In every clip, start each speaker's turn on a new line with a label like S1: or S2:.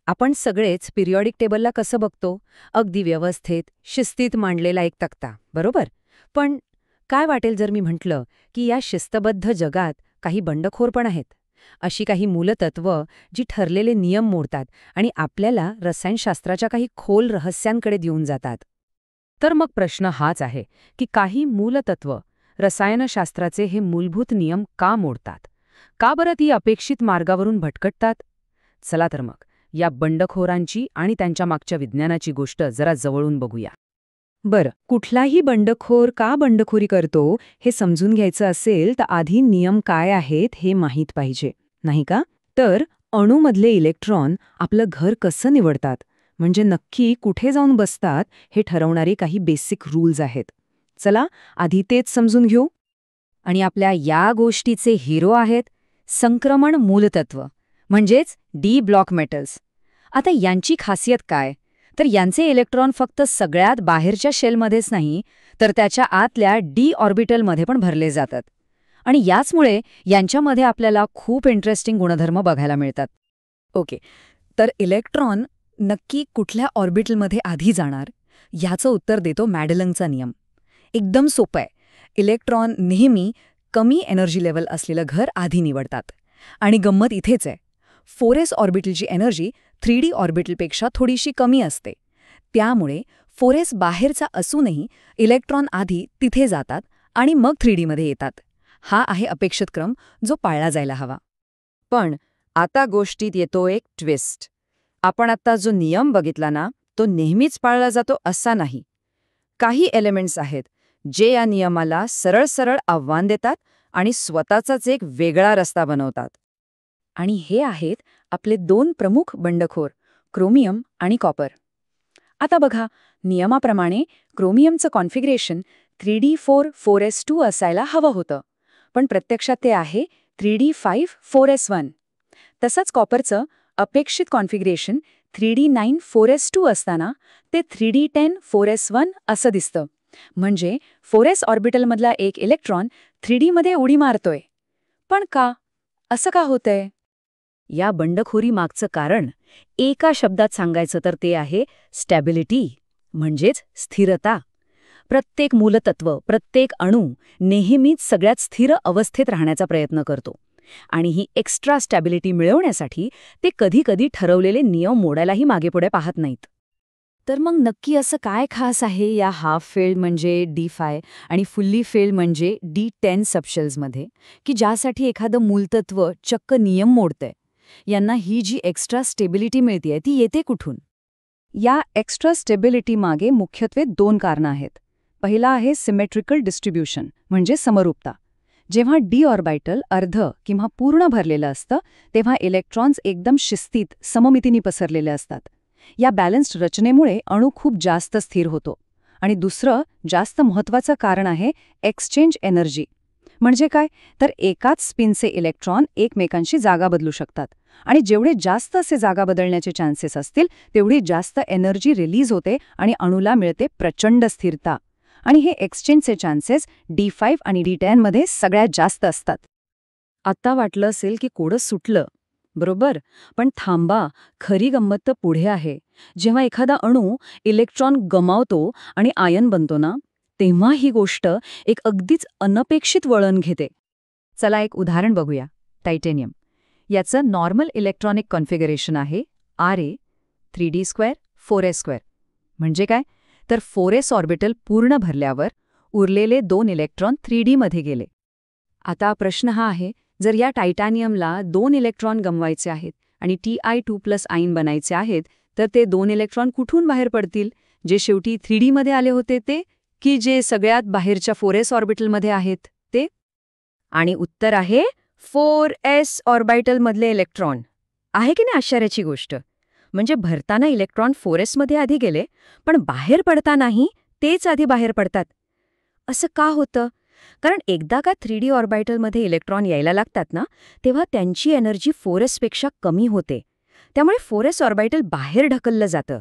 S1: आपण सगळेच पिरियॉडिक टेबलला कसं बघतो? अगदी व्यवस्थित, शिस्तीत मांडलेला एक तक्ता, बरोबर? पण काय वाटेल जर मी म्हटलं की या शिस्तबद्ध जगात काही बंडखोर पण आहेत? अशी काही मूलतत्व जी ठरलेले नियम मोडतात आणि आपल्याला रसायनशास्त्राच्या काही खोल रहस्यांकडे देऊन जातात. तर मग प्रश्न हाच आहे की काही मूलतत्व, रसायनशास्त्राचे हे मूलभूत नियम का मोडतात? का बरं ती अपेक्षित मार्गावरून भटकटतात? चला तर मग या बंडखोरांची आणि त्यांच्या मागच्या विज्ञानाची गोष्ट जरा जवळून बघूया. बरं, कुठलाही बंडखोर का बंडखोरी करतो हे समजून घ्यायचं असेल तर आधी नियम काय आहेत हे माहीत पाहिजे, नाही का? तर अणूमधले इलेक्ट्रॉन आपलं घर कसं निवडतात, म्हणजे नक्की कुठे जाऊन बसतात हे ठरवणारे काही बेसिक रूल्स आहेत. चला आधी तेच समजून घेऊ. आणि आपल्या या गोष्टीचे हिरो आहेत संक्रमण मूलतत्व, म्हणजेच डी ब्लॉक मेटल्स. आता यांची खासियत काय? तर यांचे इलेक्ट्रॉन फक्त सगळ्यात बाहेरच्या शेलमध्येच नाही, तर त्याच्या आतल्या डी ऑर्बिटलमध्ये पण भरले जातात. आणि याचमुळे यांच्यामध्ये आपल्याला खूप इंटरेस्टिंग गुणधर्म बघायला मिळतात. ओके, तर इलेक्ट्रॉन नक्की कुठल्या ऑर्बिटलमध्ये आधी जाणार ह्याचं उत्तर देतो मॅडलंगचा नियम. एकदम सोपं आहे. इलेक्ट्रॉन नेहमी कमी एनर्जी लेवल असलेलं घर आधी निवडतात. आणि गंमत इथेच आहे. 4s ऑर्बिटलची एनर्जी 3D ऑर्बिटलपेक्षा थोडीशी कमी असते. त्यामुळे 4s बाहेरचा असूनही इलेक्ट्रॉन आधी तिथे जातात आणि मग 3D मध्ये येतात. हा आहे अपेक्षित क्रम जो पाळला जायला हवा. पण आता गोष्टीत येतो एक ट्विस्ट. आपण आता जो नियम बघितला ना, तो नेहमीच पाळला जातो असा नाही. काही एलिमेंट्स आहेत जे या नियमाला सरळ सरळ आव्हान देतात आणि स्वतःचाच एक वेगळा रस्ता बनवतात. आणि हे आहेत आपले दोन प्रमुख बंडखोर, क्रोमियम आणि कॉपर. आता बघा, नियमाप्रमाणे क्रोमियमचं कॉन्फिगरेशन 3d4 4s2 असायला हवं होतं, पण प्रत्यक्षात ते आहे 3d5 4s1. तसंच कॉपरचं अपेक्षित कॉन्फिगरेशन 3d9 4s2 असताना ते 3d10 4s1 असं दिसतं. म्हणजे 4s ऑर्बिटलमधला एक इलेक्ट्रॉन 3D मध्ये उडी मारतोय. पण का? असं का होतंय? या बंडखोरी मागचं कारण एका शब्दात सांगायचं तर ते आहे स्टॅबिलिटी, म्हणजेच स्थिरता. प्रत्येक मूलतत्व, प्रत्येक अणू नेहमीच सगळ्यात स्थिर अवस्थेत राहण्याचा प्रयत्न करतो. आणि ही एक्स्ट्रा स्टॅबिलिटी मिळवण्यासाठी ते कधीकधी ठरवलेले नियम मोडायलाही मागेपुढे पाहत नाहीत. तर मग नक्की असं काय खास आहे या हाफ फेल्ड म्हणजे D5 आणि फुल्ली फेल्ड म्हणजे D10 सबशेल्समध्ये, की ज्यासाठी एखादं मूलतत्व चक्क नियम मोडतंय? यांना ही जी एक्स्ट्रा स्टेबिलिटी मिळतेय ती येते कुठून? या एक्स्ट्रा स्टेबिलिटी मागे मुख्यत्वे दोन कारणं आहेत. पहिला आहे सिमेट्रिकल डिस्ट्रीब्युशन, म्हणजे समरूपता. जेव्हा डी ऑर्बिटल अर्ध किंवा पूर्ण भरलेलं असतं तेव्हा इलेक्ट्रॉन्स एकदम शिस्तीत सममितीने पसरलेले असतात. या बॅलन्स्ड रचनेमुळे अणू खूप जास्त स्थिर होतो. आणि दुसरं जास्त महत्त्वाचं कारण आहे एक्सचेंज एनर्जी. म्हणजे काय? तर एकाच स्पिनचे इलेक्ट्रॉन एकमेकांशी जागा बदलू शकतात. आणि जेवढे जास्त असे जागा बदलण्याचे चान्सेस असतील तेवढी जास्त एनर्जी रिलीज होते आणि अणूला मिळते प्रचंड स्थिरता. आणि हे एक्सचेंजचे चान्सेस D5 आणि D10 मध्ये सगळ्यात जास्त असतात. आता वाटलं असेल की कोडं सुटलं, बरोबर? पण थांबा, खरी गंमत तर पुढे आहे. जेव्हा एखादा अणू इलेक्ट्रॉन गमावतो आणि आयन बनतो ना, तेव्हा ही गोष्ट एक अगदीच अनपेक्षित वळण घेते. चला एक उदाहरण बघूया. टायटेनियम. याचं नॉर्मल इलेक्ट्रॉनिक कॉन्फिगरेशन आहे Ra 3d2 4s2. म्हणजे काय? तर 4s ऑर्बिटल पूर्ण भरल्यावर उरलेले 2 इलेक्ट्रॉन 3D मध्ये गेले. आता प्रश्न हा आहे, जर या टायटॅनियमला 2 इलेक्ट्रॉन गमवायचे आहेत आणि Ti2+ आयन बनायचे आहेत, तर ते 2 इलेक्ट्रॉन कुठून बाहेर पडतील? जे शेवटी 3D मध्ये आले होते ते, की जे सगळ्यात बाहेरच्या 4s ऑर्बिटलमध्ये आहेत ते? आणि उत्तर आहे 4s ऑर्बिटलमधले इलेक्ट्रॉन. आहे की नाही आश्चर्याची गोष्ट? म्हणजे भरताना इलेक्ट्रॉन 4s मध्ये आधी गेले, पण बाहेर पडतानाही तेच आधी बाहेर पडतात. असं का होतं? कारण एकदा का 3D ऑर्बिटलमध्ये इलेक्ट्रॉन यायला लागतात ना, तेव्हा त्यांची एनर्जी 4s पेक्षा कमी होते. त्यामुळे 4s ऑर्बिटल बाहेर ढकललं जातं.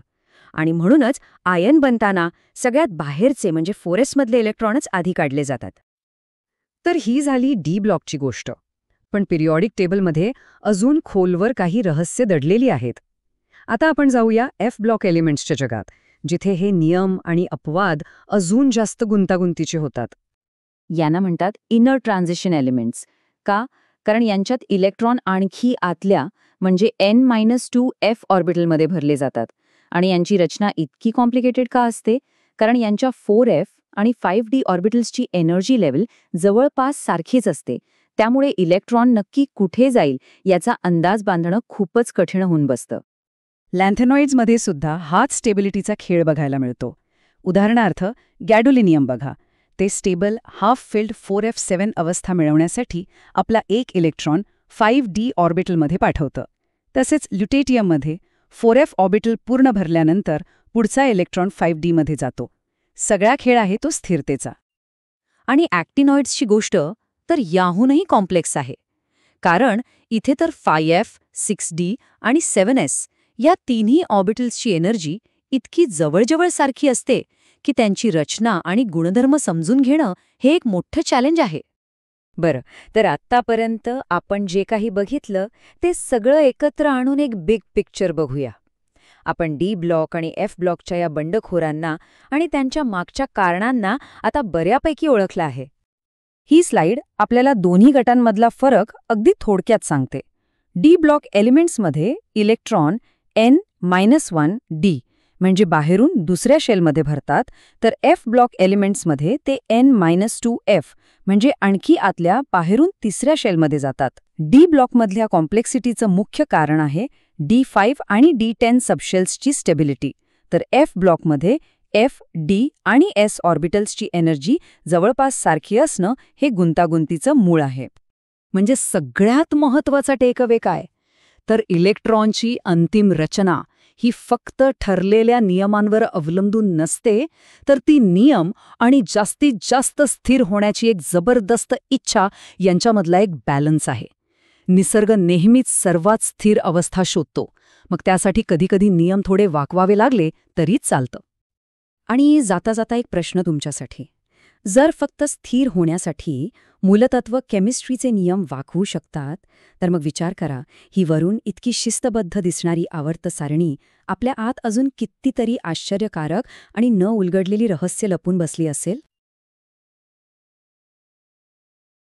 S1: आणि म्हणूनच आयन बनताना सगळ्यात बाहेरचे म्हणजे 4s मधले इलेक्ट्रॉनच आधी काढले जातात. तर ही झाली डी ब्लॉकची गोष्ट. पण पिरियॉडिक टेबलमध्ये अजून खोलवर काही रहस्य दडलेली आहेत. आता आपण जाऊया एफ ब्लॉक एलिमेंट्सच्या जगात, जिथे हे नियम आणि अपवाद अजून जास्त गुंतागुंतीचे होतात.
S2: यांना म्हणतात इनर ट्रान्झिशन एलिमेंट्स. का? कारण यांच्यात इलेक्ट्रॉन आणखी आतल्या म्हणजे N-2 F ऑर्बिटलमध्ये भरले जातात. आणि यांची रचना इतकी कॉम्प्लिकेटेड का असते? कारण यांच्या 4F आणि 5D ऑर्बिटल्सची एनर्जी लेवल जवळपास सारखीच असते. त्यामुळे इलेक्ट्रॉन नक्की कुठे जाईल याचा अंदाज बांधणं खूपच कठीण होऊन बसतं.
S1: लॅन्थेनॉइड्समध्ये सुद्धा हाच स्टेबिलिटीचा खेळ बघायला मिळतो. उदाहरणार्थ गॅडोलिनियम बघा. ते स्टेबल हाफ फिल्ड 4F7 अवस्था मिळवण्यासाठी आपला एक इलेक्ट्रॉन 5D ऑर्बिटलमध्ये पाठवतं. तसेच ल्युटेटियममध्ये 4F ऑर्बिटल पूर्ण भरल्यानंतर पुढचा इलेक्ट्रॉन 5D मध्ये जातो. सगळा खेळ आहे तो स्थिरतेचा.
S2: आणि ॲक्टिनॉइड्सची गोष्ट तर याहूनही कॉम्प्लेक्स आहे. कारण इथे तर 5F, 6D आणि 7S या तिन्ही ऑर्बिटल्सची एनर्जी इतकी जवळजवळ सारखी असते की त्यांची रचना आणि गुणधर्म समजून घेणं हे एक मोठं चॅलेंज आहे.
S1: बरं, तर आत्तापर्यंत आपण जे काही बघितलं ते सगळं एकत्र आणून एक बिग पिक्चर बघूया. आपण डी ब्लॉक आणि एफ ब्लॉकच्या या बंडखोरांना आणि त्यांच्या मागच्या कारणांना आता बऱ्यापैकी ओळखलं आहे. ही स्लाइड आपल्याला दोन्ही गटांमधला फरक अगदी थोडक्यात सांगते. डी ब्लॉक एलिमेंट्समध्ये इलेक्ट्रॉन N-1D म्हणजे बाहेरून दुसऱ्या शेलमध्ये भरतात, तर एफ ब्लॉक एलिमेंट्समध्ये ते N-2F म्हणजे आणखी आतल्या बाहेरून तिसऱ्या शेलमध्ये जातात. डी ब्लॉकमधल्या कॉम्प्लेक्सिटीचं मुख्य कारण आहे D5 आणि D10 सबशेल्सची स्टेबिलिटी, तर एफ ब्लॉकमध्ये F, D आणि S ऑर्बिटल्सची एनर्जी जवळपास सारखी असणं हे गुंतागुंतीचं मूळ आहे.
S2: म्हणजे सगळ्यात महत्त्वाचा टेकअवे काय? तर इलेक्ट्रॉनची अंतिम रचना ही फक्त ठरलेल्या नियमांवर अवलंबून नसते, तर ती नियम आणि जास्तीत जास्त स्थिर होण्याची एक जबरदस्त इच्छा यांच्यामधला एक बॅलन्स आहे. निसर्ग नेहमीच सर्वात स्थिर अवस्था शोधतो, मग त्यासाठी कधीकधी नियम थोडे वाकवावे लागले तरीच चालतं.
S1: आणि जाता जाता एक प्रश्न तुमच्यासाठी. जर फक्त स्थिर होण्यासाठी मूलतत्व केमिस्ट्रीचे नियम वाकवू शकतात, तर मग विचार करा, ही वरून इतकी शिस्तबद्ध दिसणारी आवर्त सारणी आपल्या आत अजून कितीतरी आश्चर्यकारक आणि न उलगडलेली रहस्य लपून बसली असेल.